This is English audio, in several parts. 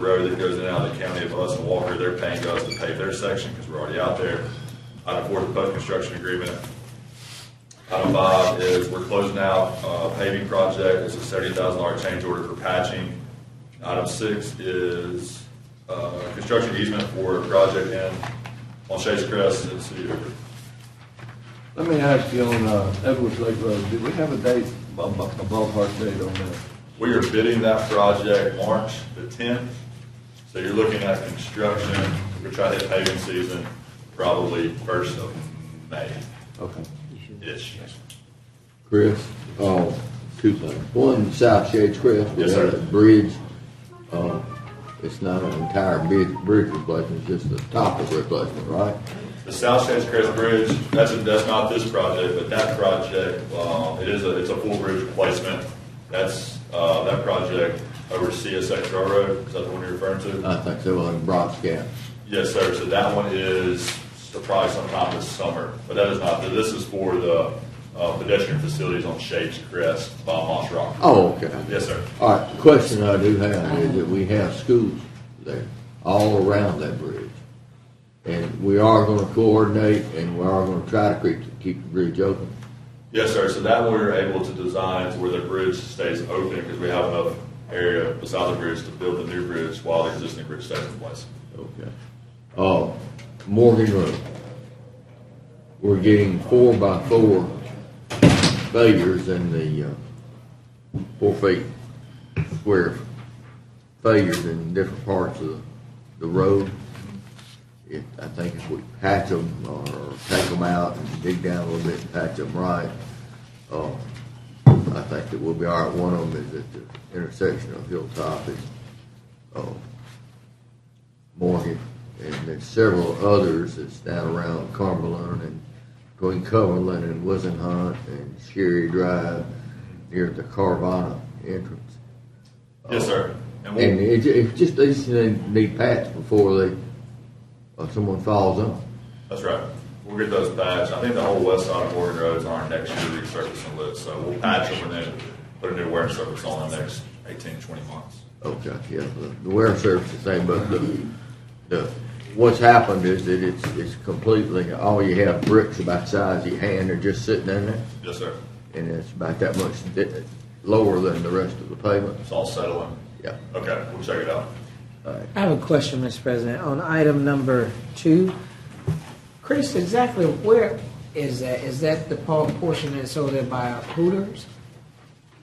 road that goes in and out of the county of us and Walker. They're paying us to pave their section because we're already out there. Item 4 is the post-construction agreement. Item 5 is we're closing out a paving project. It's a $70,000 change order for patching. Item 6 is construction easement for a project on Shades Crest in the city of Hoover. Let me ask you on Edwards Lake Road, do we have a date, a ballpark date on that? We are bidding that project March the 10th. So you're looking at construction. We're trying to hit paving season probably 1st of May. Okay. Ish. Chris, two things. One, South Shades Crest, we Yes, have sir. a bridge. It's not an entire bridge replacement, it's just the top of replacement, right? The South Shades Crest Bridge, that's not this project, but that project, it's a full bridge replacement. That's that project over CSX Railroad. Is that the one you're referring to? I think so, on Bronx Gap. Yes, sir. So that one is probably sometime this summer, but that is not. This is for the pedestrian facilities on Shades Crest by Moss Rock. Oh, okay. Yes, sir. All right, the question I do have is that we have schools there, all around that bridge. And we are going to coordinate, and we are going to try to keep the bridge open. Yes, sir. So that we're able to design to where the bridge stays open because we have enough area beside the bridge to build the new bridge while the existing bridge stays in place. Okay. Morgan Road. We're getting 4x4 failures in the 4 feet square failures in different parts of the road. I think if we patch them or take them out and dig down a little bit and patch them right, I think that we'll be all right. One of them is at the intersection of Hilltop and Morgan, and there's several others that's down around Cumberland and between Cumberland and Wisenhunt and Sherry Drive near the Carvana entrance. Yes, sir. And it's just these need patched before someone falls on. That's right. We'll get those patched. I think the whole west side of Morgan Road is on our next year resurfacing list, so we'll patch them and then put a new wear surface on in the next 18 to 20 months. Okay, yeah, the wear surface is the same, but what's happened is that it's completely, all you have bricks about the size of your hand are just sitting in there. Yes, sir. And it's about that much lower than the rest of the pavement. It's all settling. Yeah. Okay, we'll check it out. All right. I have a question, Mr. President. On item number 2, Chris, exactly where is that? Is that the portion that's over there by Hooters?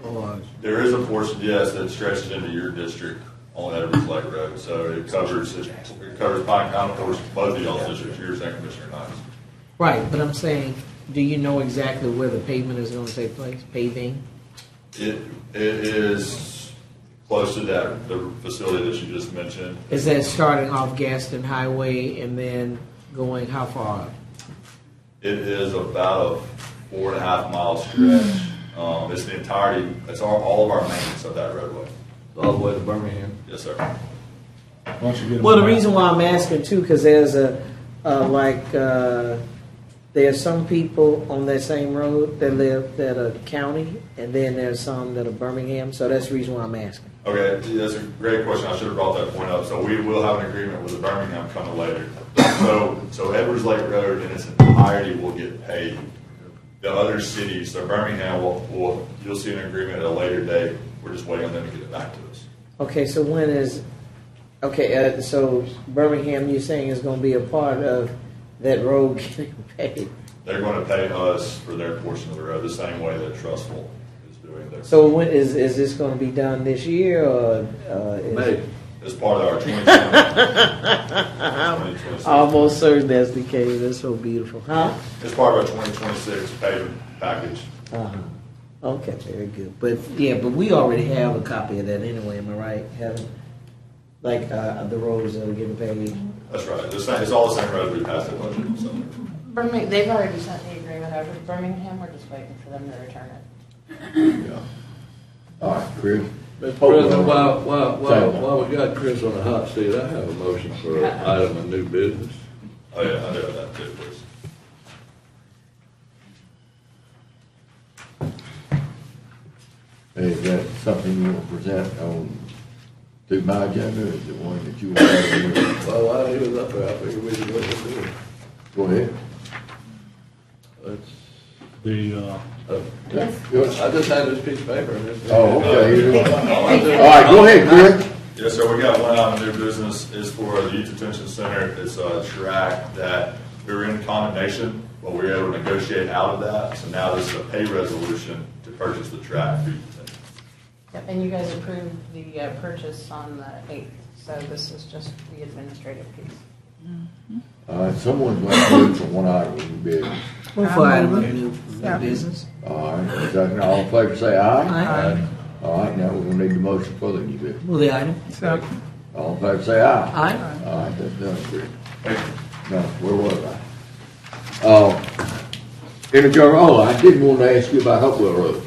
Or There is a portion, yes, that stretches into your district on Edwards Lake Road. So it covers Pine County, of course, both of y'all's districts, yours and Commissioner Hines. right, but I'm saying, do you know exactly where the pavement is going to take place? Paving? It is close to the facility that you just mentioned. Is that starting off Gaston Highway and then going how far? It is about a 4.5 mile stretch. It's the entirety. It's all of our maintenance of that roadway. All the way to Birmingham? Yes, sir. Once you get Well, the them reason why I'm asking too, because there's there's some people on that same road that live that are county, and then there's some that are Birmingham. So that's the reason why I'm asking. Okay, that's a great question. I should have brought that point up. So we will have an agreement with the Birmingham coming later. So Edwards Lake Road in its entirety will get paid. The other cities, so Birmingham you'll see an agreement at a later date. We're just waiting on them to get it back to us. Okay, so when is so Birmingham? You're saying is going to be a part of that road getting paid? They're going to pay us for their portion of the road the same way that Trustful is doing theirs. So when is this going to be done this year or May. As part of our 2020. almost certain that's the case. That's so beautiful, huh? It's part of our 2026 payment package. Uh-huh. Okay, very good. But we already have a copy of that anyway. Am I right? Haven't the roads that are getting paid. That's right. It's all the same roads we passed the budget. So. They've already sent the agreement over to Birmingham. We're just waiting for them to return it. Yeah. All right, Chris. Mr. President, while we got Chris on the hot seat, I have a motion for an item of new business. Oh yeah, I do have that too, please. Is that something you will present on through my agenda, or is it one that you want to do? Well, while he was up there, I figured we could go through it. Go ahead. Let's, The, I just had this piece of paper and this. Oh, okay. All right, go ahead, Chris. Yes, sir, we got one item of new business, is for the Youth Detention Center. It's a track that we were in condemnation, but we were able to negotiate out of that. So now this is a pay resolution to purchase the track for youth detention. Yep, and you guys approved the purchase on the 8th, so this is just the administrative piece. All right, someone's going to move from one item of new business. Move for item of new business. All right, second, all in favor, say aye. Aye. All right, now we're gonna need the motion for the new business. Move the item. All in favor, say aye. Aye. All right, that's done, Chris. Thank you. Now, where was I? In the journal, oh, I did want to ask you about Hopewell Road.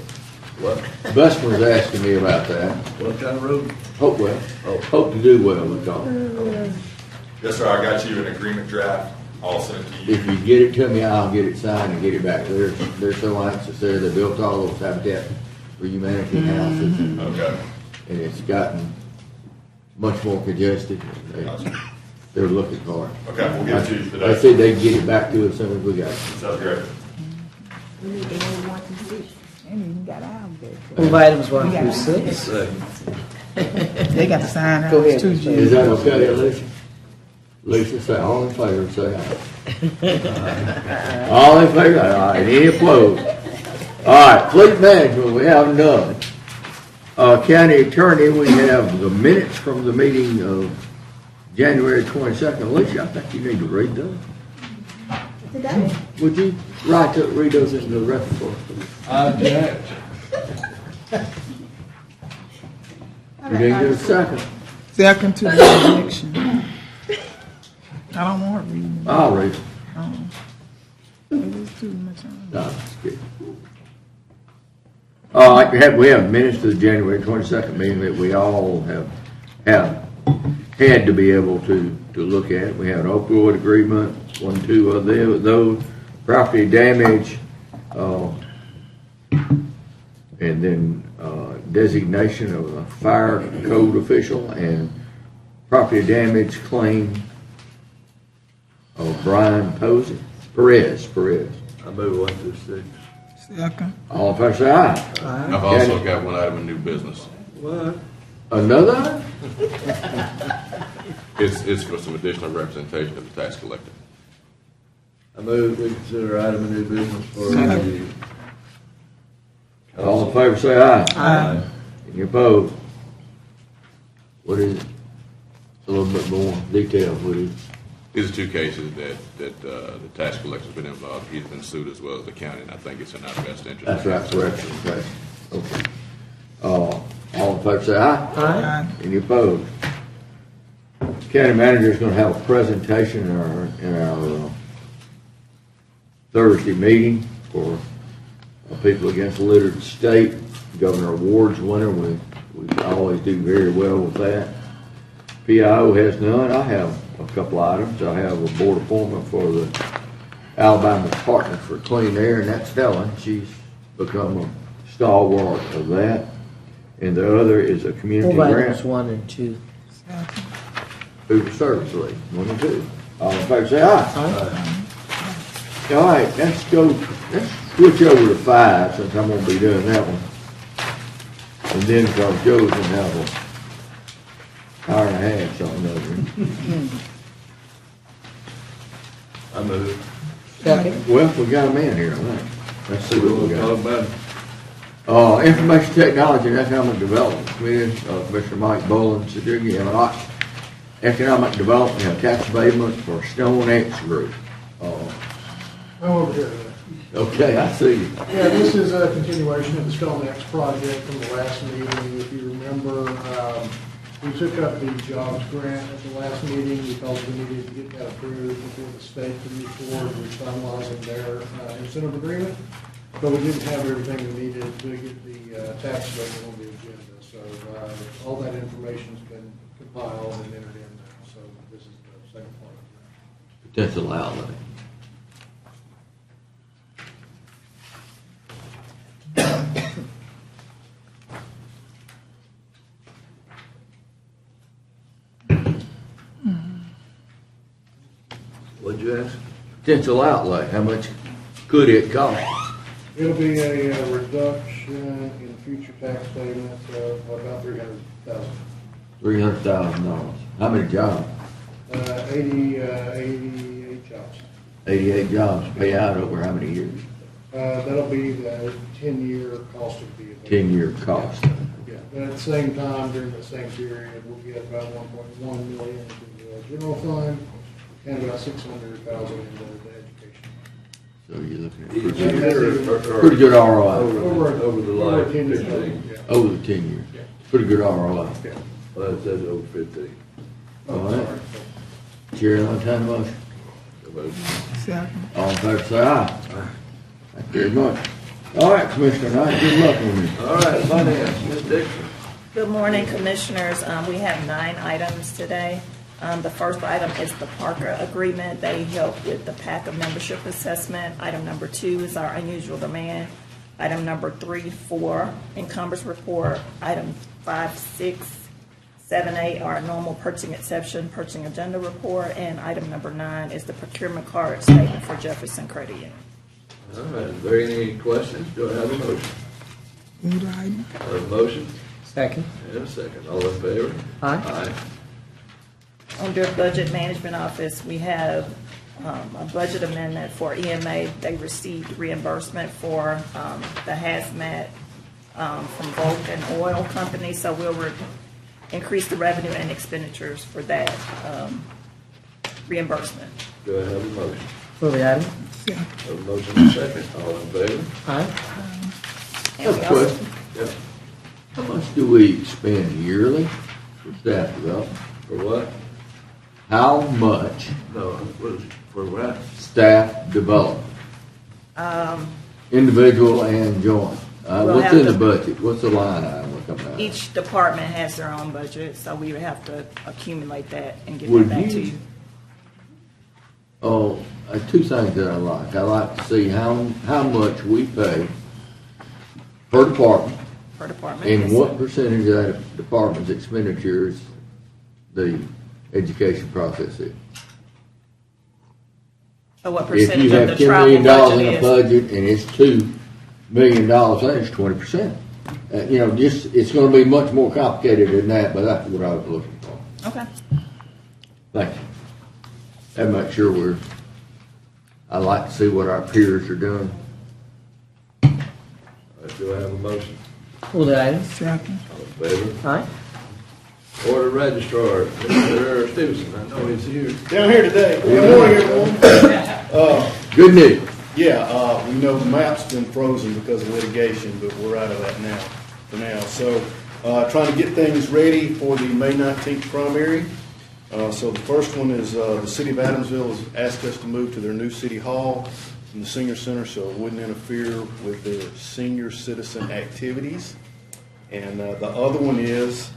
What, Busman's asking me about that. what kind of road? Hopewell, hope to do well, we call it. Yes, sir, I got you an agreement draft. I'll send it to you. If you get it to me, I'll get it signed and get it back. They're so anxious there, they built all those Habitat for Humanity houses, and Okay. it's gotten much more congested. They're looking for it. Okay, we'll get it to you They today. said they'd get it back to us as soon as we got it. Sounds great. Move items 1 through 6. Second. They got to sign Go out. ahead. It's 2 Is G's. that okay, Alicia? Alicia, say all in favor, say aye. All in favor, aye. Any opposed? All right, fleet management, we have none. County attorney, we have the minutes from the meeting of January 22nd. Alicia, I think you need to read those. Would you read those into the record for us, please? Object. You didn't get a second. Second to the election. I don't want to read it. I'll read it. It was too much. No, it's good. All right, we have minutes to the January 22nd meeting that we all have had to be able to look at. We have an opioid agreement, 1, 2 of those, property damage, and then designation of a fire code official and property damage claim of Brian Perez. I move 1 through 6. Second. All in favor, say aye. I've also got one item of new business. What? Another? It's for some additional representation of the tax collector. I move we consider item of new business for review. All in favor, say aye. Aye. Any opposed? What is it? A little bit more detail, please. These are 2 cases that the tax collector's been involved. He's been sued as well as the county, and I think it's in our best interest. That's right, correct. Okay. All in favor, say aye. Aye. Any opposed? County manager is going to have a presentation in our Thursday meeting for People Against the Littered State. Governor Awards winner. We always do very well with that. PIO has none. I have a couple items. I have a board appointment for the Alabama Partner for Clean Air, and that's Helen. She's become a stalwart of that. And the other is a community Move items grant. 1 and 2. Food Service League, 1 and 2. All in favor, say aye. All right, let's switch over to 5, since I'm gonna be doing that one. And then, because Joe's gonna have a hour and a half, something over. I move. Second. Well, we got a man here, I think. Let's see what we Talk got. about it. Information Technology and Economic Development Committee, Mr. Mike Boland, Secretary, and Economic Development, we have tax abatement for Stone X Group. I'm over here. Okay, I see you. Yeah, this is a continuation of the Stone X project from the last meeting. If you remember, we took up the jobs grant at the last meeting because we needed to get that approved before the state could move forward with finalizing their incentive agreement. But we didn't have everything we needed to get the tax abatement on the agenda. So all that information's been compiled and entered in now. So this is the second part of that. Potential outlay. What'd you ask? Potential outlay, how much could it cost? It'll be a reduction in future tax payments of about $300,000. $300,000. How many jobs? 88 jobs. 88 jobs, pay out over how many years? That'll be the 10-year cost of the event. 10-year cost. Yeah, but at the same time, during the same period, we'll get about 1.1 million into the general fund and about 600,000 into the education. So you're looking at Each pretty year pretty good ROI Over the life, 10 years. 15. Yeah. over the 10 years. Yeah. Pretty good ROI. Yeah. Well, it says over 15. All right. Chair, entertain a motion. Second. All in favor, say aye. Thank you very much. All right, Commissioner Knight, good luck on you. All right, finance, Ms. Dixon. Good morning, Commissioners. We have 9 items today. The first item is the Parker Agreement. They help with the PACA membership assessment. Item number 2 is our unusual demand. Item number 3, 4, encumbrance report. Item 5, 6, 7, 8 are normal purchasing exception, purchasing agenda report. And item number 9 is the procurement card statement for Jefferson Credit Union. All right, is there any questions? Do I have a motion? Move the item. I have a motion Second. and a second. All in favor? Aye. Aye. Under Budget Management Office, we have a budget amendment for EMA. They received reimbursement for the hazmat from Vulcan Oil Company, so we'll increase the revenue and expenditures for that reimbursement. Do I have a motion? Move the item. Second. Have a motion and a second. All in favor? Aye. And That's we a also- question. Yeah. How much do we spend yearly for staff development? For what? How much No, what is, for what? staff development? Individual and joint. We'll What's have in the to- budget? What's the line item we're coming out of? Each department has their own budget, so we would have to accumulate that and get Would that back to you- you. Oh, 2 things that I like. I like to see how much we pay per department Per department. and Yes, what sir. percentage of that department's expenditures the education process is. So what If percentage you of have the $10 travel million budget in a is? budget and it's $2 million, that's 20%. It's gonna be much more complicated than that, but that's what I was looking for. Okay. Thank you. And make sure I like to see what our peers are doing. All right, do I have a motion? Move the item. Second. All in favor? Aye. Order registrar, Mr. Stevenson. I know he's here. Down here today. Good morning, everyone. Good news. Yeah, we know the map's been frozen because of litigation, but we're out of that now, for now. So, trying to get things ready for the May 19th primary. So the first one is, the city of Adamsville has asked us to move to their new city hall from the senior center, so it wouldn't interfere with their senior citizen activities. And, the other one is,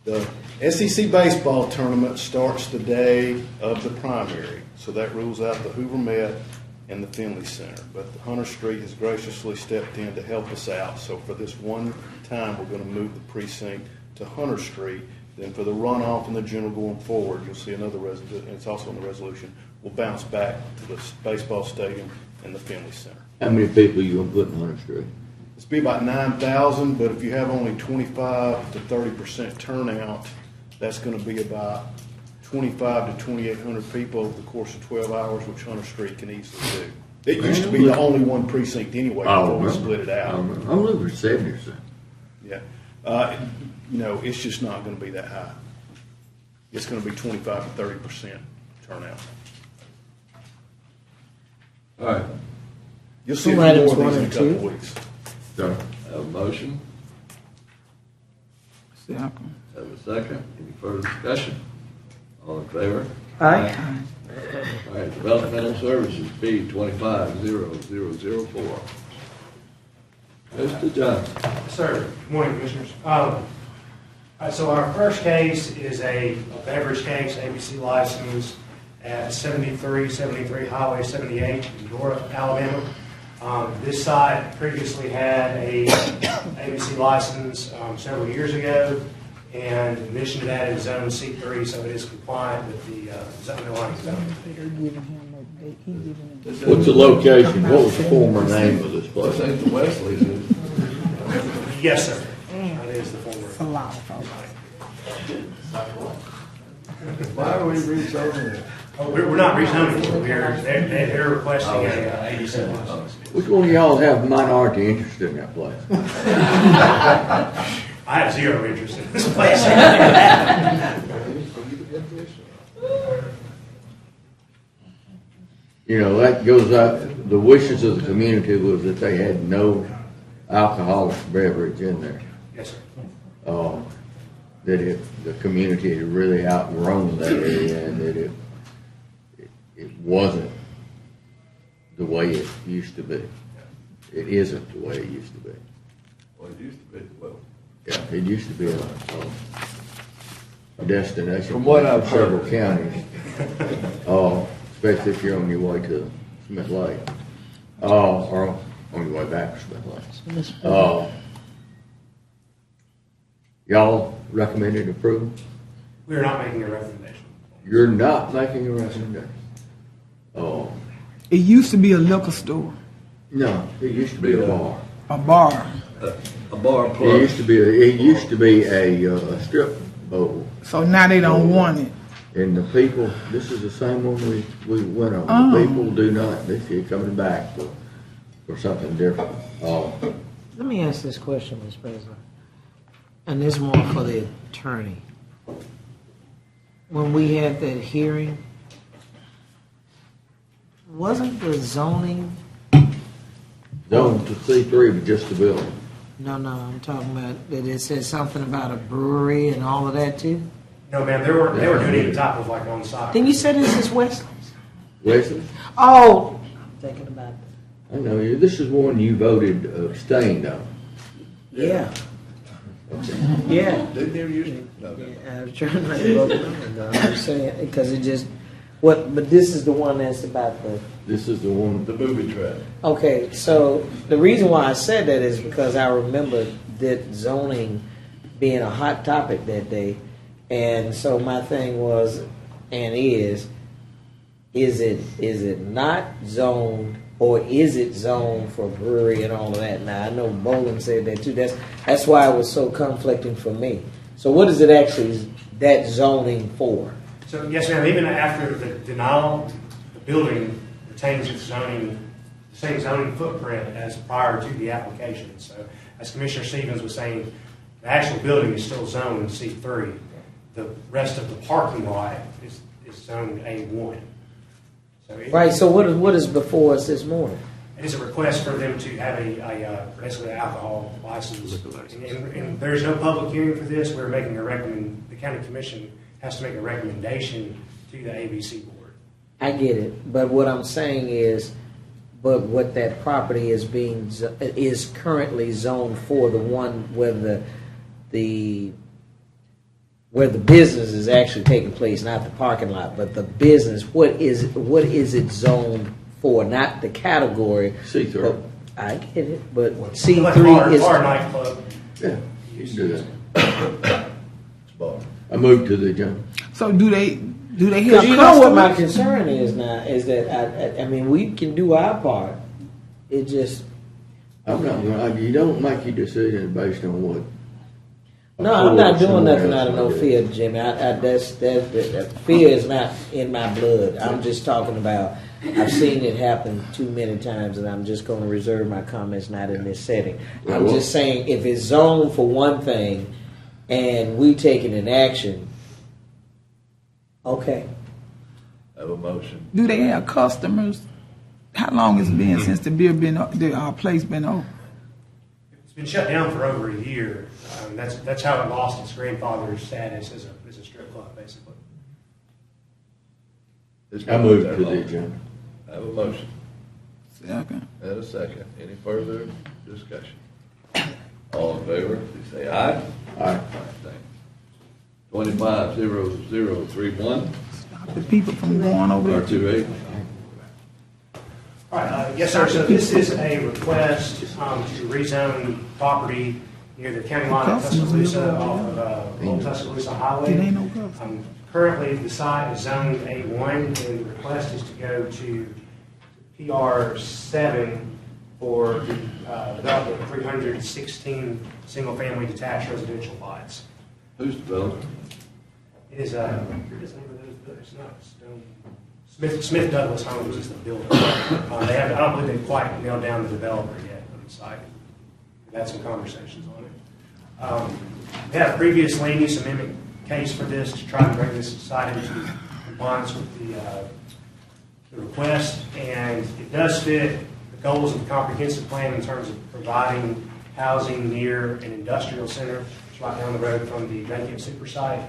the SEC baseball tournament starts the day of the primary, so that rules out the Hoover Met and the Finley Center. But the Hunter Street has graciously stepped in to help us out, so for this one time, we're going to move the precinct to Hunter Street. Then for the runoff and the general going forward, you'll see another resolution, and it's also in the resolution, we'll bounce back to the baseball stadium and the Finley Center. How many people you gonna put in Hunter Street? It's be about 9,000, but if you have only 25 to 30% turnout, that's going to be about 25 to 2,800 people over the course of 12 hours, which Hunter Street can easily do. It used to be the only one precinct anyway before we split it out. I'm looking for 70%. Yeah. It's just not going to be that high. It's going to be 25 to 30% turnout. All right, You'll see Two more items, of these one in a and couple two. of weeks. Sorry. have a motion, Second. have a second. Any further discussion? All in favor? Aye. All right, developmental services, B 250004. Mr. Johnson. Sir, good morning, Commissioners. So our first case is a beverage case, ABC license at 7373 Highway 78 in Dora, Alabama. This site previously had a ABC license several years ago, And in addition to that, it's zone C3, so it is compliant with the underlying zone. They're giving him a date, he's giving him. What's the location? What was the former name of this place? This ain't the Wesley's, is it? Yes, sir. That is the former. It's a lot of folks. Why are we rezoning it? Oh, we're not rezoning it. They're requesting a 87 license. Which one of y'all have minority interest in that place? I have zero interest in this place. You know, that goes out, the wishes of the community was that they had no alcoholic beverage in there. Yes, sir. That the community had really outgrown that area and that it wasn't the way it used to be. It isn't the way it used to be. Well, it used to be, well. Yeah, it used to be a destination From what I've for several heard. counties. Especially if you're on your way to Smith Lake. Or on your way back to Smith Lake. Y'all recommended approval? We are not making a recommendation. You're not making a recommendation? Oh, It used to be a liquor store, no, it used to be a bar. a bar. A bar It plus. used to be a strip bowl. So now they don't want it. And the people, this is the same one we went on. Oh. The people do not, this year coming back for something different. Let me ask this question, Mr. President, and this is more for the attorney. When we had that hearing, wasn't the zoning, Zone to C3, but just the building. no, I'm talking about, that it said something about a brewery and all of that too? No, ma'am, they were doing it on top of like on site. Then you said this is Wesley's? Wesley, Oh, I'm thinking about that. I know you, this is one you voted abstained on. Yeah. Yeah. Didn't you used to? No. Yeah, I was trying not to vote no, I'm just saying, because it just, but this is the one that's about the, This is the one, The movie track. okay, so the reason why I said that is because I remember that zoning being a hot topic that day. And so my thing was, and is it not zoned, or is it zoned for brewery and all of that? Now I know Boland said that too. That's why it was so conflicting for me. So what is it actually that zoning for? So, yes, ma'am, even after the denial, the building retains its zoning, the same zoning footprint as prior to the application. So, as Commissioner Stevens was saying, the actual building is still zoned C3. The rest of the parking lot is zoned A1. So Right. So what is before us this morning? It is a request for them to have basically an alcohol license. And there's no public hearing for this. We're making the county commission has to make a recommendation to the ABC board. I get it, but what I'm saying is, but what that property is currently zoned for, the one where where the business is actually taking place, not the parking lot, but the business. What is it zoned for? Not the category. C3. I get it, but Like C3 is. bar nightclub. Yeah, you can do that. It's bar. I moved to the agenda. So do they Because have you know what my customers? concern is now is that I mean we can do our part. It just I'm not gonna, you don't make your decision based on what. no, I'm not doing someone nothing else out of no might do. fear, Jimmy. That fear is not in my blood. I'm just talking about. I've seen it happen too many times, and I'm just going to reserve my comments not in this setting. I'm Well, just saying if it's zoned for one thing, and we taking an action, okay. Have a motion. Do they have customers? How long has it been since the place been open? It's been shut down for over a year. That's how it lost its grandfather's status as a strip club, basically. It's I not moved that to the long. agenda. Have a motion Second. and a second. Any further discussion? All in favor, please say aye. Aye. 25-0031, Stop the people from going over there. R28. All right, yes, sir. So this is a request to rezone property near the county line of Tuscaloosa off of Old Tuscaloosa Highway. It ain't no customers. Currently, the site is zoned A1, and the request is to go to PR7 for the development of 316 single-family detached residential lots. Who's developing? It is, I forget the name of those, it's not Stone, Smith Douglas Homes is the builder. They have, I don't believe they've quite nailed down the developer yet on the site. We've had some conversations on it. We had a previous land use amendment case for this to try to bring this site into compliance with the request, and it does fit the goals of the comprehensive plan in terms of providing housing near an industrial center. It's right down the road from the vacant super site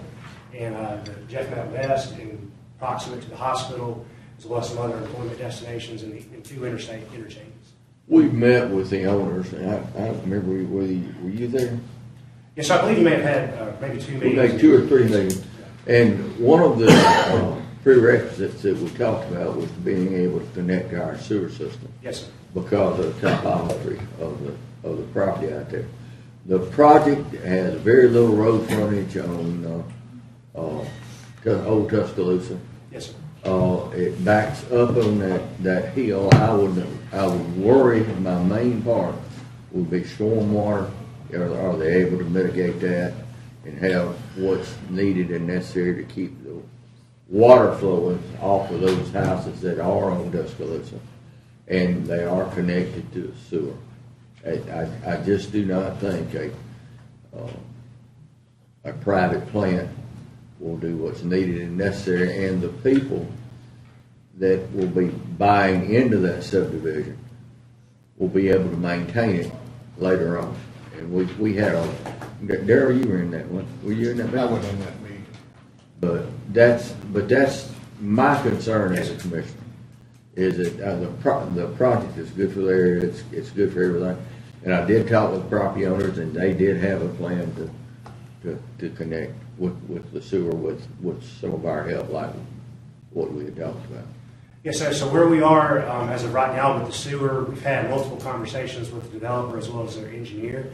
and the Jeff Met West, and proximate to the hospital, as well as some other employment destinations and two interstate interchanges. We met with the owners, and I don't remember, were you there? Yes, I believe you may have had maybe 2 meetings. We had 2 or 3 meetings, and one of the prerequisites that we talked about was being able to connect to our sewer system. Yes, sir. Because of the topography of the property out there. The project has very little road frontage on Old Tuscaloosa. Yes, sir. It backs up on that hill. I would worry my main part would be stormwater. Are they able to mitigate that and have what's needed and necessary to keep the water flowing off of those houses that are on Tuscaloosa, and they are connected to the sewer? I just do not think a private plant will do what's needed and necessary, and the people that will be buying into that subdivision will be able to maintain it later on. And we had Darryl, you were in that one. Were you in that meeting? I went in that meeting. But that's my concern as a commissioner, is that the project is good for the area, it's good for everything. And I did talk with property owners, and they did have a plan to connect with the sewer with some of our help, like what we had talked about. Yes, sir. So where we are as of right now with the sewer, we've had multiple conversations with the developer as well as their engineer.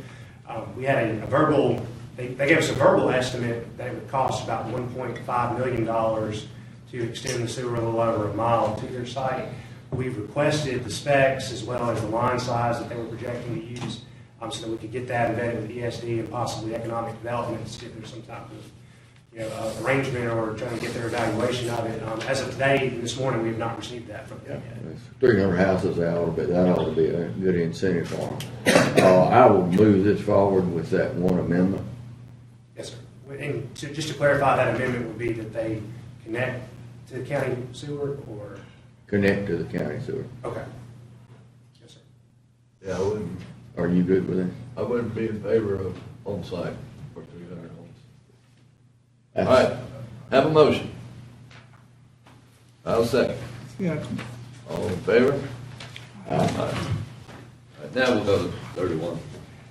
We had a verbal, they gave us a verbal estimate that it would cost about $1.5 million to extend the sewer a little over a mile to their site. We've requested the specs as well as the line size that they were projecting to use so that we could get that embedded with ESD and possibly economic development to see if there's some type of arrangement or trying to get their evaluation of it. As of today, this morning, we have not received that from them yet. There's 300 houses, that ought to be a good incentive for them. I will move this forward with that one amendment. Yes, sir. And just to clarify, that amendment would be that they connect to the county sewer or? Connect to the county sewer. Okay. Yes, sir. Yeah, I wouldn't. Are you good with that? I wouldn't be in favor of on-site for 300 homes. All That's- right, have a motion. I'll second. Yeah. All in favor? All right, now we'll go to 31.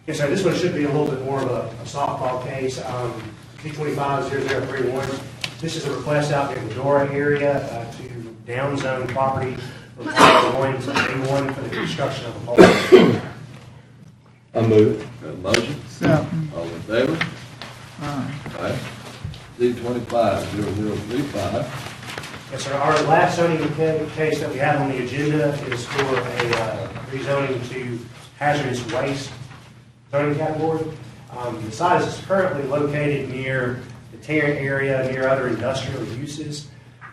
Yes, sir. This one should be a little bit more of a softball case. P250031. This is a request out in the Dora area to downzone property from A1 to A1 for the construction of a pole. I move. Got a motion? Second. All in favor? Aye. All right. D250035. Yes, sir. Our last zoning case that we have on the agenda is for a rezoning to hazardous waste zoning category. The site is currently located near the Tarrant area, near other industrial uses.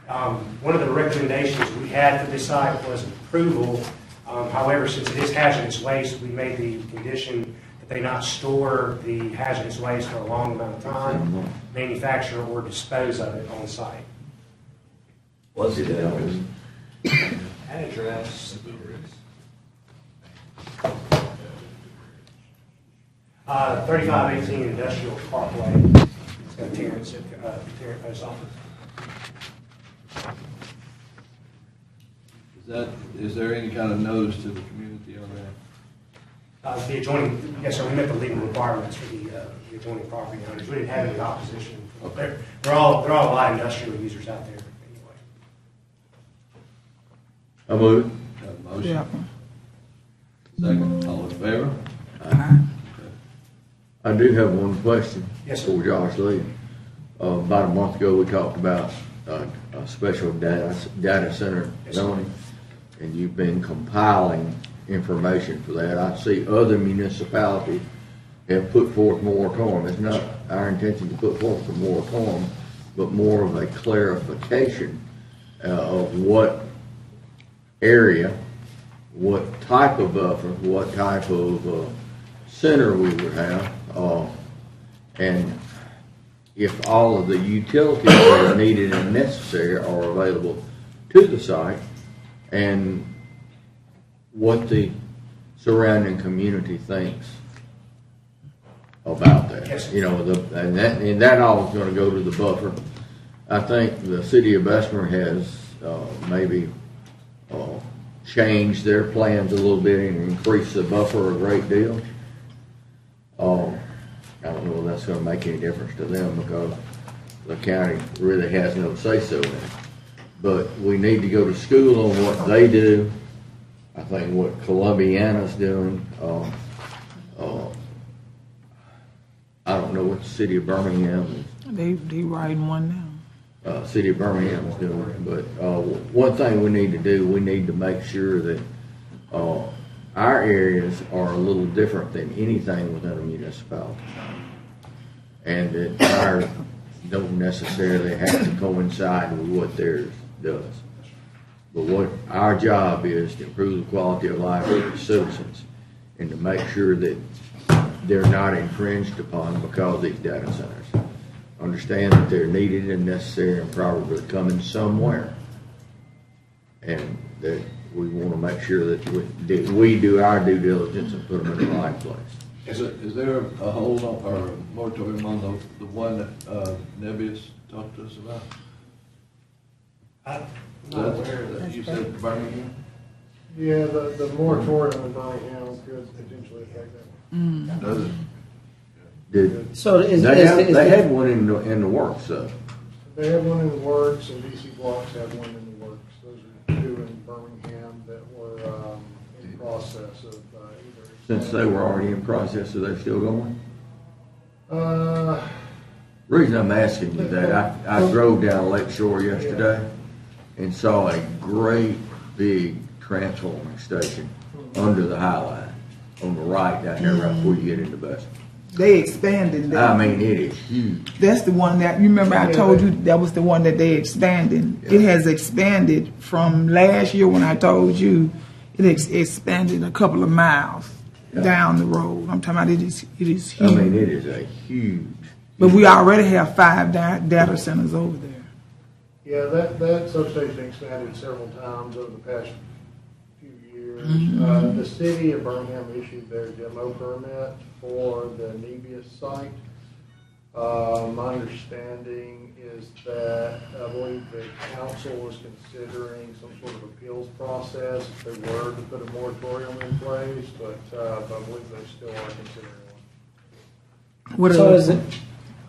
One of the recommendations we had for this site was approval. However, since it is hazardous waste, we made the condition that they not store the hazardous waste for a long amount of time, manufacture or dispose of it on site. What's the address? Address. 3518 Industrial Parkway. It's got Terrence Post Office. Is there any kind of notice to the community on that? The adjoining, yes, sir, we met the legal requirements for the adjoining property owners. We didn't have any opposition. Okay. They're all light industrial users out there anyway. I move. Got a motion? Yeah. Second, all in favor? Aye. I do have one question. Yes, sir. For Josh Lee. About a month ago, we talked about a special data center Yes, sir. zoning, and you've been compiling information for that. I see other municipalities have put forth moratorium. It's not our intention to put forth a moratorium, but more of a clarification of what area, what type of buffer, what type of center we would have, and if all of the utilities that are needed and necessary are available to the site, and what the surrounding community thinks about that. Yes. You know, and that all is going to go to the buffer. I think the city of Bessemer has maybe changed their plans a little bit and increased the buffer a great deal. I don't know if that's going to make any difference to them because the county really has no say-so in it. But we need to go to school on what they do. I think what Columbiana's doing. I don't know what the city of Birmingham is. They writing one now. City of Birmingham is doing. But one thing we need to do, we need to make sure that our areas are a little different than anything within a municipality. And that ours don't necessarily have to coincide with what theirs does. But what our job is to improve the quality of life of the citizens and to make sure that they're not infringed upon because of these data centers. Understand that they're needed and necessary and probably coming somewhere. And that we want to make sure that we do our due diligence and put them in the right place. Is there a hold on or a moratorium on the one that Nebius talked to us about? I'm Is not that- aware of that. that you said Birmingham? Yeah, the moratorium in Birmingham could potentially affect that. Does it? Did, So they had one in the works, though. They have one in the works, and DC Blocks have one in the works. Those are two in Birmingham that were in process of either. Since they were already in process, are they still going? Uh, Reason I'm asking you that, I drove down Lake Shore yesterday and saw a great big transforming station under the High Line on the right down there right before you get into Bessemer. They expanded that. I mean, it is huge. That's the one that, you remember I told you that was the one that they expanded. Yeah. It has expanded from last year when I told you, it expanded a couple of miles down the road. I'm talking about it is huge. I mean, it is a huge. But we already have 5 data centers over there. yeah, that substation expanded several times over the past few years. The city of Birmingham issued their demo permit for the Nebius site. My understanding is that I believe the council was considering some sort of appeals process if they were to put a moratorium in place, but I believe they still are considering one. What So are is it?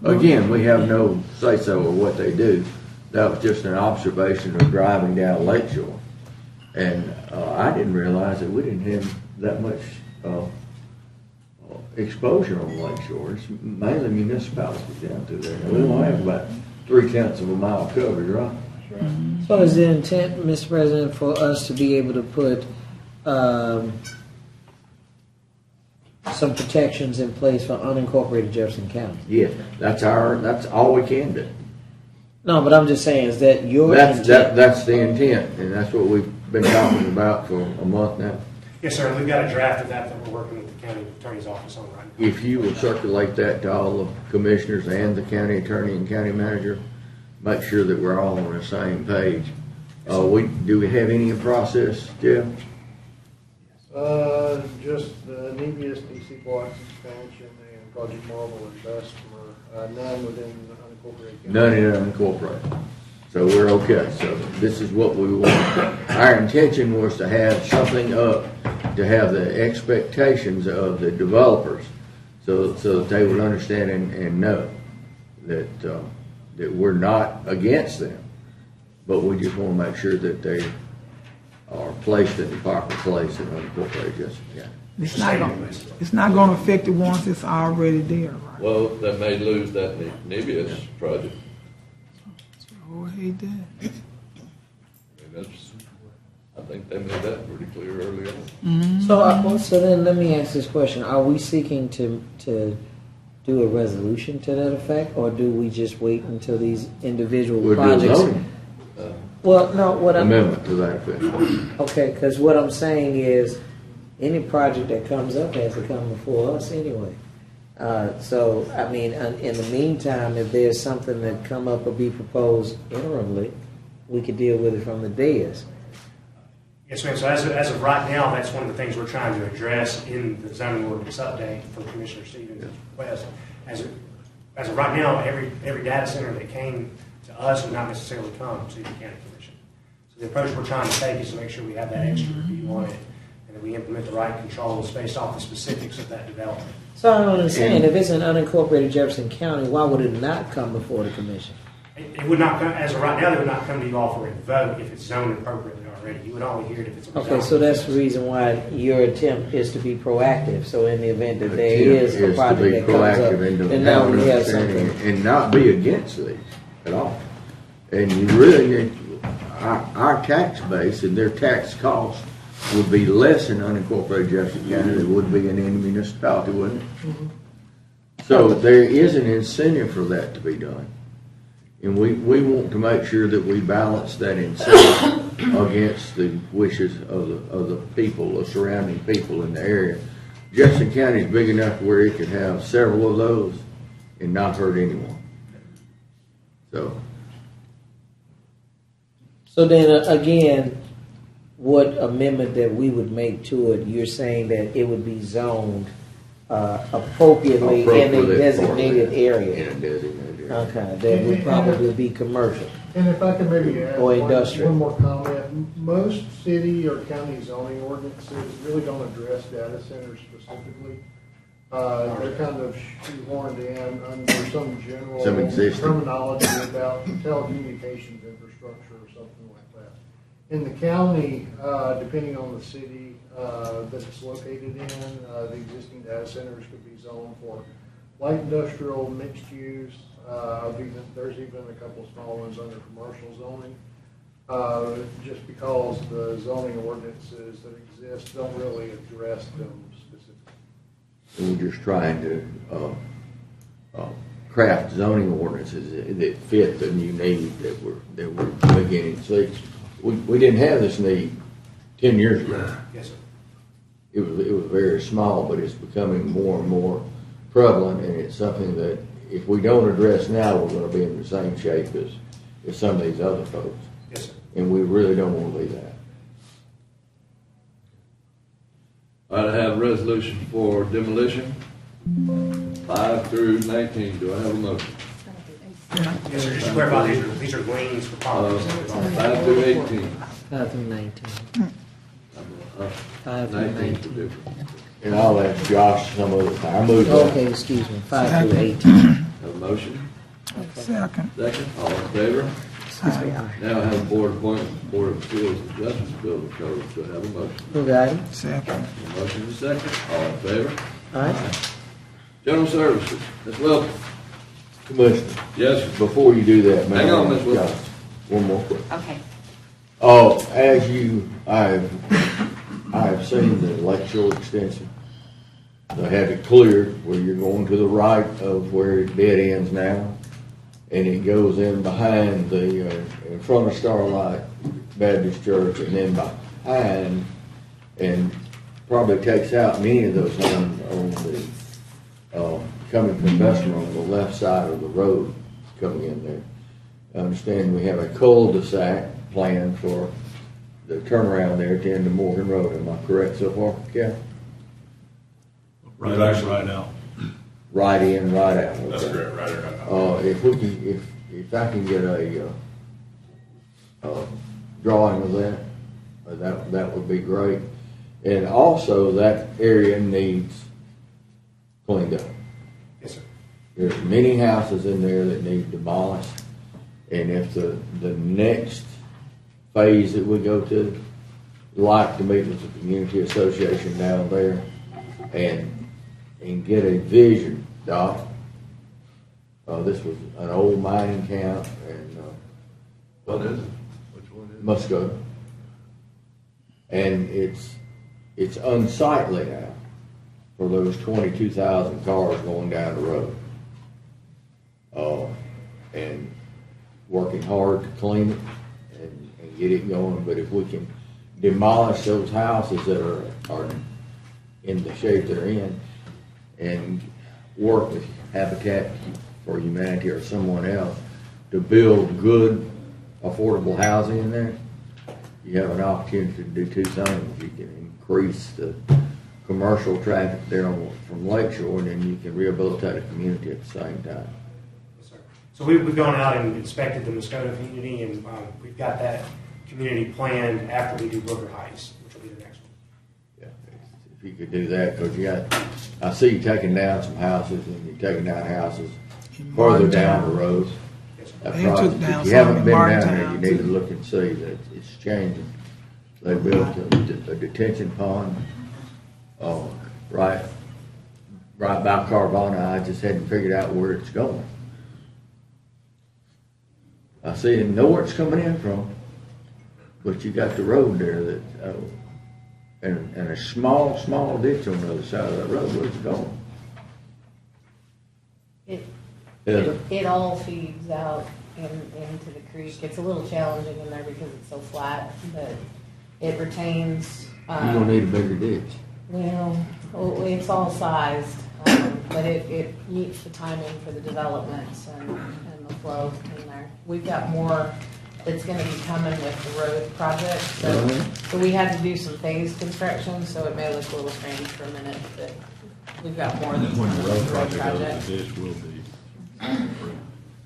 Again, we have no say-so of what they do. That was just an observation of driving down Lakeshore. And I didn't realize that we didn't have that much exposure on Lakeshore. It's mainly municipalities down through there. We only have about 0.3 of a mile covered, right? So is the intent, Mr. President, for us to be able to put some protections in place for unincorporated Jefferson County? Yeah, that's all we can do. No, but I'm just saying, is that your That's intent? that's the intent, and that's what we've been talking about for a month now. Yes, sir, and we've got a draft of that we're working with the county attorney's office on right now. If you will circulate that to all the commissioners and the county attorney and county manager, make sure that we're all on the same page. Do we have any in process, Jeff? Just the Nebius DC Blocks expansion and Project Marvel and Bessemer, none within unincorporated county. None in unincorporated. So we're okay. So this is what we want. Our intention was to have something up to have the expectations of the developers so that they would understand and know that we're not against them, but we just want to make sure that they are placed in the proper place in unincorporated Jefferson County. It's not gonna affect it once it's already there, right? Well, they may lose that Nebius project. Oh, I hate that. I mean, I think they made that pretty clear early on. So then let me ask this question: are we seeking to do a resolution to that effect, or do we just wait until these individual We'll do a projects? zoning Well, no. What I'm amendment to that effect. okay, because what I'm saying is, any project that comes up has to come before us anyway. So, I mean, in the meantime, if there's something that come up or be proposed interimly, we could deal with it from the dais. Yes, ma'am. So as of right now, that's one of the things we're trying to address in the zoning ordinance update for Commissioner Stevens' request. As of right now, every data center that came to us would not necessarily come to the county commission. So the approach we're trying to take is to make sure we have that extra review on it, and that we implement the right controls based off the specifics of that development. So I don't understand. If it's an unincorporated Jefferson County, why would it not come before the commission? It would not come, as of right now, they would not come to you all for a vote if it's zoned appropriately already. You would only hear it if it's a Okay, so that's the reason why your attempt is to be proactive. So in the event that there is a project that comes up, then now we have something. And not be against these at all. And you really, our tax base and their tax costs would be less in unincorporated Jefferson County than it would be in any municipality, wouldn't it? Mm-hmm. So there is an incentive for that to be done. And we want to make sure that we balance that incentive against the wishes of the people, the surrounding people in the area. Jefferson County is big enough where it could have several of those and not hurt anyone. So then again, what amendment that we would make to it? You're saying that it would be zoned appropriately in a designated area. In a designated area. Okay, that would probably be commercial. And if I can maybe add Or industrial. one more comment, most city or county zoning ordinances really don't address data centers specifically. They're kind of shoehorned in under some general terminology about telecommunications infrastructure or something like that. In the county, depending on the city that it's located in, the existing data centers could be zoned for light industrial, mixed use. There's even a couple of small ones under commercial zoning. Just because the zoning ordinances that exist don't really address them specifically. We're just trying to craft zoning ordinances that fit the new need that we're beginning to see. We didn't have this need 10 years ago. Yes, sir. It was very small, but it's becoming more and more prevalent, and it's something that if we don't address now, we're going to be in the same shape as some of these other folks. Yes, sir. And we really don't want to be that. I have a resolution for demolition, 5 through 19. Do I have a motion? Yes, sir. Just to clarify, these are liens for properties. 5 through 18. 5 through 19. 5 through 19 19. for different. And I'll ask Josh some other time. I moved on. Okay, excuse me. 5 through 18. Have a motion? Second. Second. All in favor? Excuse me. Aye. Now I have a board appointment, Board of Appeals and Justice Building Code. Do I have a motion? Who got it? Second. A motion is second. All in favor? All right. General Services. Ms. Wilson. Commissioner, Yes, sir. before you do that, man. Hang on, Ms. Wilson. Josh, one more question. Okay. Oh, I have seen the Lakeshore extension. They have it cleared where you're going to the right of where it dead ends now. And it goes in behind in front of Starlight Baptist Church and then behind and probably takes out many of those homes on the, coming from Bessemer on the left side of the road coming in there. I understand we have a cul-de-sac planned for the turnaround there at the end of Morgan Road. Am I correct so far, Cal? Right, actually, right now. Right in, right out. That's Okay. correct, right now. If we can, if I can get a drawing of that, that would be great. And also, that area needs cleaned up. Yes, sir. There's many houses in there that need demolished, and if the next phase that we go to, like to meet with the community association down there and get a vision, Doc. This was an old mining camp, and What is it? Which one is it? Musco. And it's unsightly now for those 22,000 cars going down the road. And working hard to clean it and get it going. But if we can demolish those houses that are in the shape they're in and work with Habitat for Humanity or someone else to build good, affordable housing in there, you have an opportunity to do two things. You can increase the commercial traffic there from Lakeshore, and then you can rehabilitate a community at the same time. Yes, sir. So we've gone out and inspected the Moscota community, and we've got that community planned after we do Booker Heights, which will be the next one. Yeah, if you could do that, because I see you taking down some houses, and you're taking down houses further down the road. Yes, sir. That They took project, down if you some haven't in been down there, Martintown, you need to too. look and see that it's changing. They built a detention pond, right by Carvana. I just hadn't figured out where it's going. I see and know where it's coming in from, but you got the road there that, and a small ditch on the other side of that road. Where's it going? It all feeds out into the creek. It's a little challenging in there because it's so flat, but it retains. You're gonna need a bigger ditch. Well, it's all sized, but it meets the timing for the developments and the flow in there. We've got more that's going to be coming with the road project, so we had to do some phased construction, so it may look a little strange for a minute, but we've got more that's coming with the road project. This will be.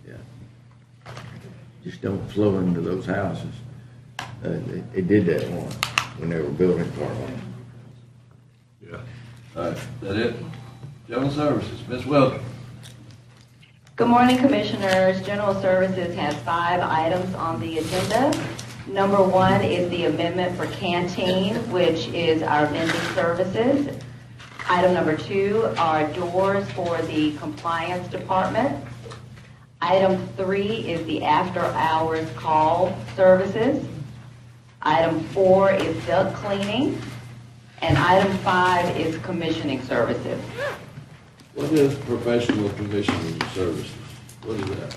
Yeah. Just don't flow into those houses. They did that once when they were building Carvana. Yeah. All right, that it? General Services, Ms. Weldon. Good morning, Commissioners. General Services has 5 items on the agenda. Number 1 is the amendment for canteen, which is our vending services. Item number 2 are doors for the compliance department. Item 3 is the after-hours call services. Item 4 is duct cleaning. And item 5 is commissioning services. What is professional commissioning services? What is that?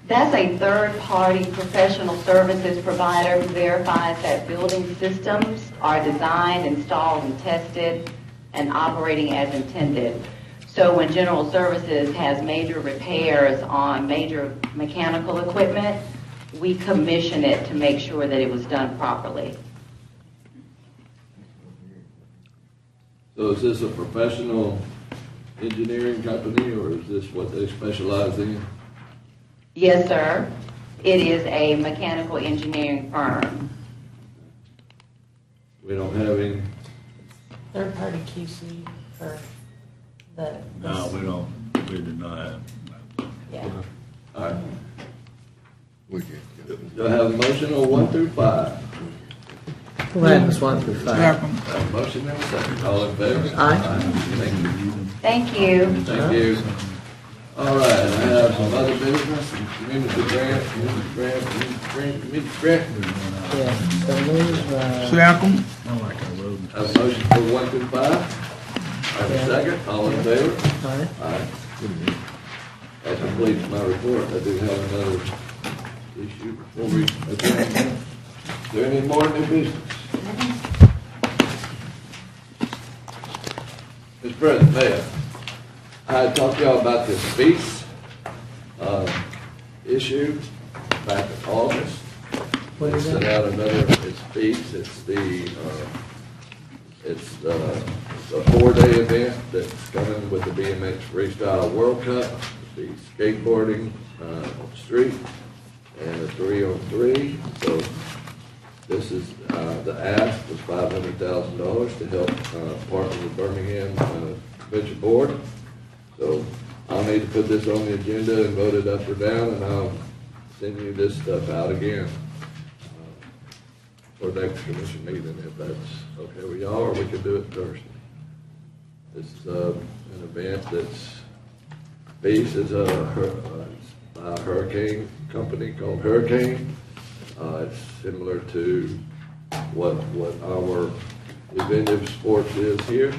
That's a third-party professional services provider who verifies that building systems are designed, installed, and tested and operating as intended. So when General Services has major repairs on major mechanical equipment, we commission it to make sure that it was done properly. So is this a professional engineering company, or is this what they specialize in? Yes, sir. It is a mechanical engineering firm. We don't have any. Third-party QC for the. No, we do not have. Yeah. All right. Would Do I have a motion on 1 through 5? Items 1 through 5. Second. Have a motion and a second. All in favor? Aye. Thank you. Thank you. Thank you. All right, I have some other business, community grant. Yeah, so move, Second. I like our road. Have a motion for 1 through 5. Have a second. All in favor? Aye. Aye. That completes my report. I do have another issue before we adjourn. Is there any more new business? Mr. President, Mayor, I talked to y'all about this fees issue back in August. What is Sent it? out another, it's fees, it's the 4-day event that's coming with the BMX Freestyle World Cup, the skateboarding on the street, and a 3-on-3. So this is, the ask was $500,000 to help partner with Birmingham Venture Board. So I'll need to put this on the agenda and vote it up or down, and I'll send you this stuff out again for next commission meeting, if that's okay with y'all, or we can do it Thursday. It's an event that's based as by a hurricane company called Hurricane. It's similar to what our Inventive Sports is here,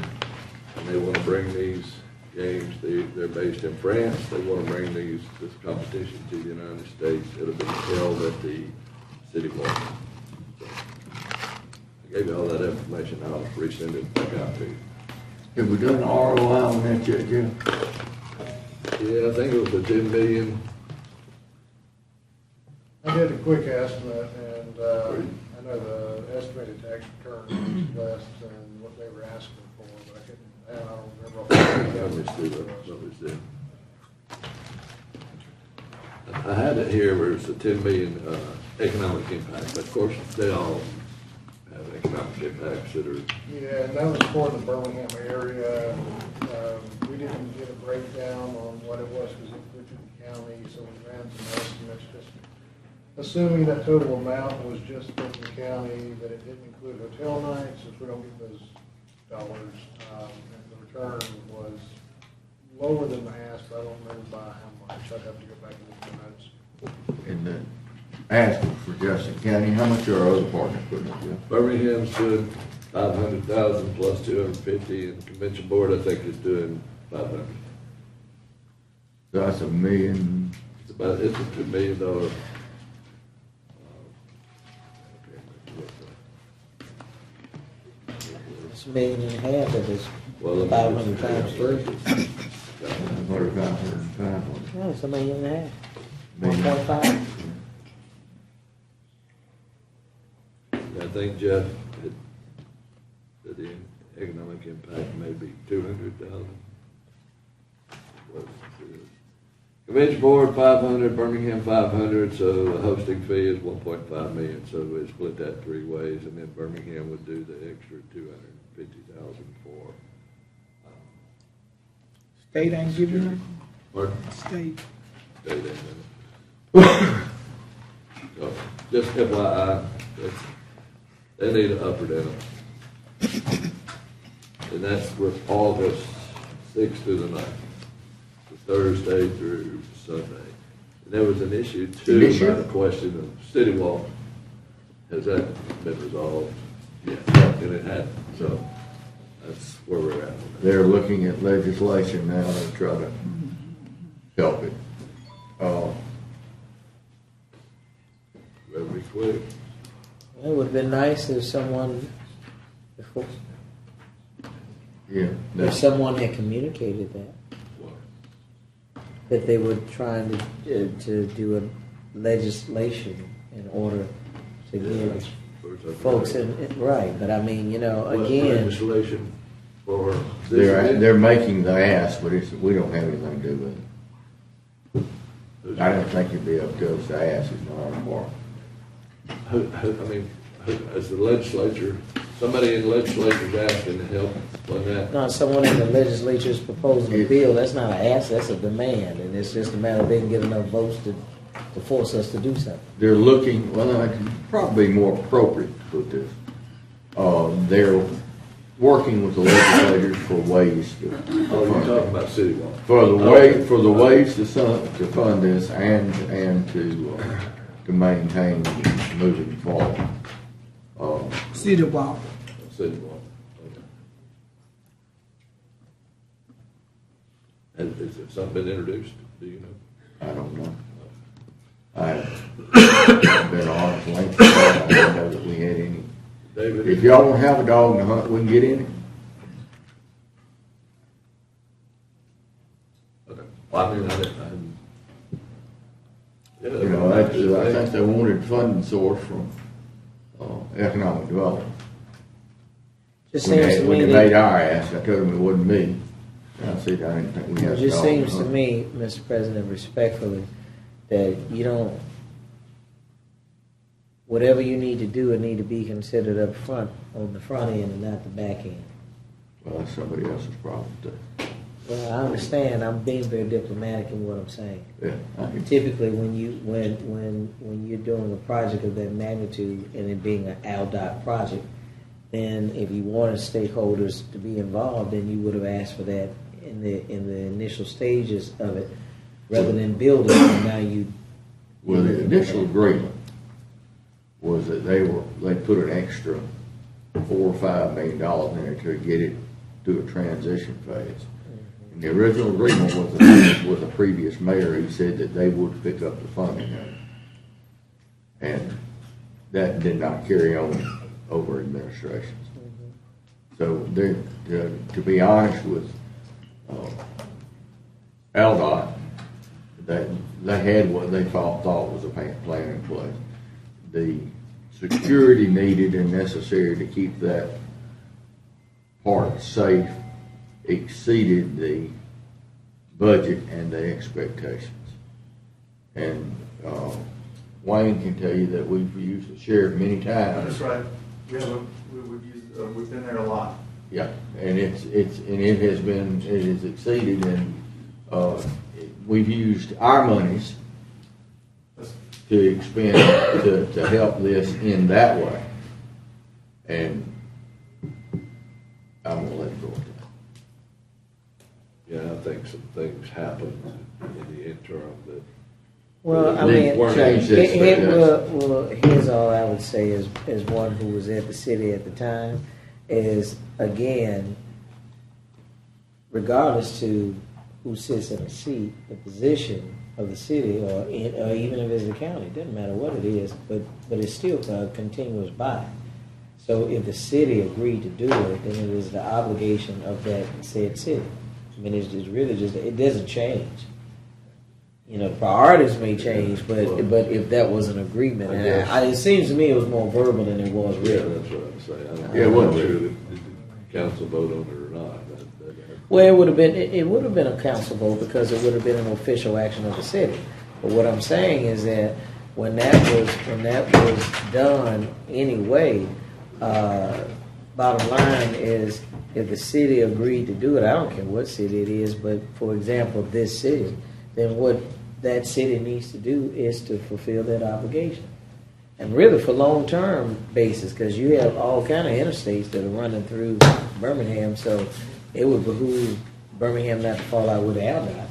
and they want to bring these games. They're based in France. They want to bring this competition to the United States. It'll be held at the City Hall. So, I gave you all that information. I'll resend it back out to you. Have we done an ROI on that yet, Jim? Yeah, I think it was a 10 million. I did a quick estimate, and I know the estimated tax return was less than what they were asking for, but I don't remember. off the top of my head. Let me see. I had it here where it's a 10 million economic impact, but of course, they all have economic impacts that are. Yeah, and that was for the Birmingham area. We didn't get a breakdown on what it was because it went to the county, so we ran some estimates, just assuming that total amount was just for the county, that it didn't include hotel nights, since we don't get those dollars. And the return was lower than the ask, but I don't remember by how much. I'd have to go back and look at the notes. And then asking for Justin County, how much are our other partners putting up, Jim? Birmingham's doing 500,000 plus 250, and the convention board I think is doing 500. So that's $1 million. It's a $2 million. It's $1.5 million of this, Well, 500 times 3. 500. Yeah, it's $1.5 million. Million. 1.5. I think Jeff said the economic impact may be 200,000. Convention board 500, Birmingham 500, so the hosting fee is 1.5 million. So we split that 3 ways, and then Birmingham would do the extra 250,000 for. State ain't giving them. Pardon? State. State ain't. So just FYI, they need an up or down. And that's with August 6th through the 9th, Thursday through Sunday. And there was an issue too about the question of city law. Has that been resolved? Yes, and it hadn't. So that's where we're at. They're looking at legislation now to try to help it. Better be quick. It would have been nice if someone, Yeah. if someone had communicated that they were trying to do a legislation in order to give folks right. But I mean, again, Legislation for They're making the ask, but we don't have anything to do with it. I don't think it'd be up to us to ask. It's not our part. As the legislature, somebody in the legislature is asking to help on that. no, someone in the legislature is proposing a bill. That's not an ask, that's a demand, and it's just a matter of they can get enough votes to force us to do something. They're looking, well, I can probably be more appropriate to put this. They're working with the legislators for ways to. Oh, you're talking about city law. For the ways to fund this and to maintain moving forward. City Walk. City law. Okay. Has something been introduced? Do you know? I don't know. I've been on it length. I didn't know that we had any. David, If y'all want to have a dog in the hunt, we can get in it. okay. Well, I mean, I didn't. Yeah, You know, I think they wanted funding source from economic development. Just When seems they to me made that, our ask, I told them it wasn't me. I said, I didn't think we had it a just dog in the seems to hunt. me, Mr. President, respectfully, that you don't, whatever you need to do, it need to be considered up front, on the front end and not the back end. Well, that's somebody else's problem too. Well, I understand, I'm being very diplomatic in what I'm saying. Yeah, I can Typically, when you're doing a project of that magnitude and it being an ALDOT project, then if you wanted stakeholders to be involved, then you would have asked for that in the initial stages of it, rather than building. And now you. Well, the initial agreement was that they put an extra $4 or $5 million in it to get it through a transition phase. And the original agreement was a previous mayor who said that they would pick up the funding of it. And that did not carry on over administrations. So to be honest with ALDOT, that they had what they thought was a plan in place. The security needed and necessary to keep that part safe exceeded the budget and the expectations. And Wayne can tell you that we've used the sheriff many times. That's right. We've been there a lot. Yeah, and it has exceeded, and we've used our monies to expend to help this in that way. And I'm gonna let it go with that. Yeah, I think some things happened in the interim that. Well, I mean, here's all I would say as one who was at the city at the time, is again, regardless to who sits in a seat, the position of the city, or even if it's the county, it doesn't matter what it is, but it's still a continuous buy. So if the city agreed to do it, then it is the obligation of that said city. I mean, it's just really just, it doesn't change. You know, priorities may change, but if that was an agreement, and it seems to me it was more verbal than it was Yeah, written. that's what I'm saying. Yeah, it wasn't sure did the council vote on it or not. Well, it would have been a council vote because it would have been an official action of the city. But what I'm saying is that when that was done anyway, bottom line is if the city agreed to do it, I don't care what city it is, but for example, this city, then what that city needs to do is to fulfill that obligation. And really for long-term basis, because you have all kind of interstates that are running through Birmingham, so it would behoove Birmingham not to fall out with the ALDOT.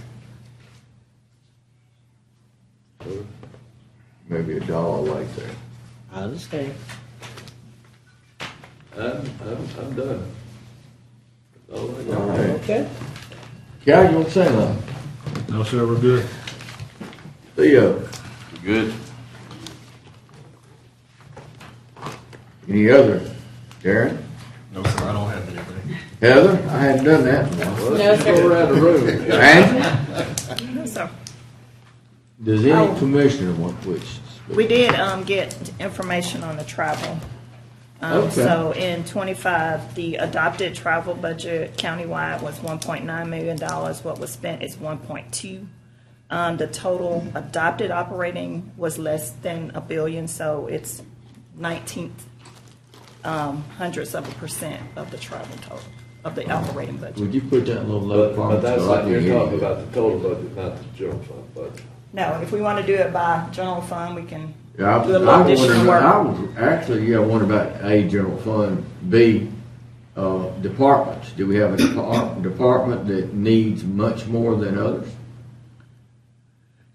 Maybe $1 like that. I understand. I'm done. All right. Okay. Cal, you want to say nothing? No, sir, we're good. Theo, Good. any other? Darren? No, sir, I don't have anything. Heather? I hadn't done that in a while. No, sir. Go around the room. Angie? No, sir. Does any commissioner want to speak? We did get information on the travel. Okay. So in '25, the adopted travel budget countywide was $1.9 million. What was spent is 1.2. The total adopted operating was less than $1 billion, so it's 19th hundredths of a percent of the travel total of the operating budget. Would you put that little note But that's so I like, can you're hear talking you? about the total budget, not the general fund budget. No, if we want to do it by general fund, we can Yeah, do a little additional work. I was actually, wonder about A, general fund, B, departments. Do we have a department that needs much more than others?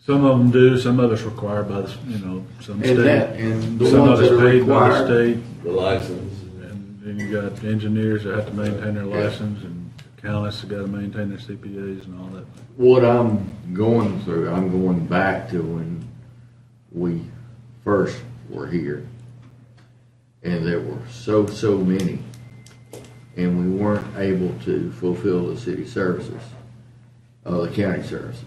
Some of them do, some others required by the, some And state. and the Some ones others that are paid by the required, state. The license. And then you got engineers that have to maintain their license, and accountants that got to maintain their CPAs and all that. what I'm going through, I'm going back to when we first were here, and there were so many, and we weren't able to fulfill the city services, the county services.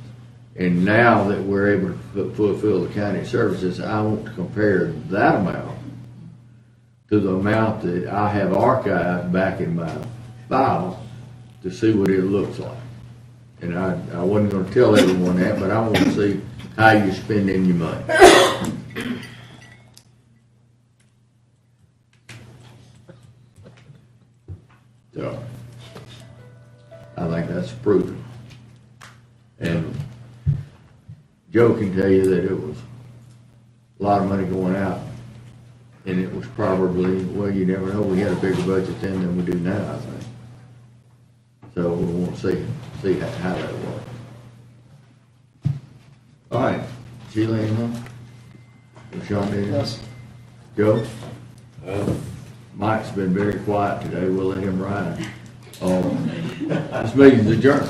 And now that we're able to fulfill the county services, I want to compare that amount to the amount that I have archived back in my file to see what it looks like. And I wasn't going to tell everyone that, but I want to see how you're spending your money. So, I think that's proven. And Joe can tell you that it was a lot of money going out And it was probably, well, you never know, we had a bigger budget then than we do now, I think. So we won't see how that works. All right, Sheila, anything? Sean, anything? Yes. Joe? Mike's been very quiet today, we'll let him ride. This meeting's adjourned.